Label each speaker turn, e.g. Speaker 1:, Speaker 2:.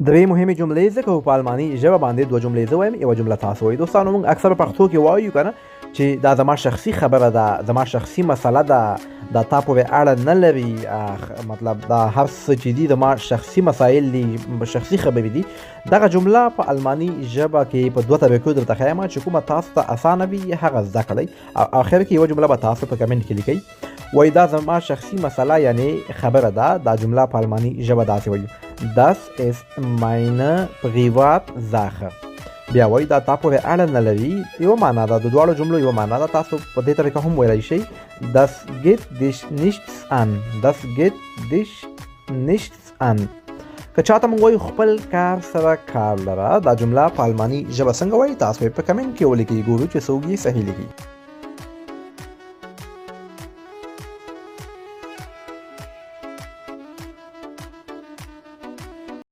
Speaker 1: درې مهمې جملې ځکه په الماني ژبه باندې دوه جملې زه وایم یوه جمله تاسو وایي. دوستانو موږ اکثر پښتو کې وایو که نه چې دا زما شخصي خبره ده، زما شخصي مسله ده، دا تا پورې اړه نه لري، مطلب دا هر څه چې دي زما شخصي مسایل دي، شخصي خبرې دي. دغه جمله په الماني ژبه کې په دوه طریقو درته ښیم چې کومه تاسو ته اسانه وي هغه زده کړئ. اخر کې یوه جمله به تاسو په کمنټ کې لیکئ وایي دا زما شخصي مسله یعنی خبره ده. دا جمله په الماني ژبه داسې وایو Das ist meine Privatsache. بیا وایي دا تا پورې اړه نه لري. یوه معنا ده، د دواړو جملو یوه معنا ده. تاسو په دې طریقه هم ویلی شئ Das geht dich nichts an. Das geht dich nichts an. که چاته موږ وایو خپل کار سره کار لره، دا جمله په الماني ژبه څنګه وایي تاسو په کمنټ کې ولیکئ، ګورو چې څوک یې صحیح لیکي.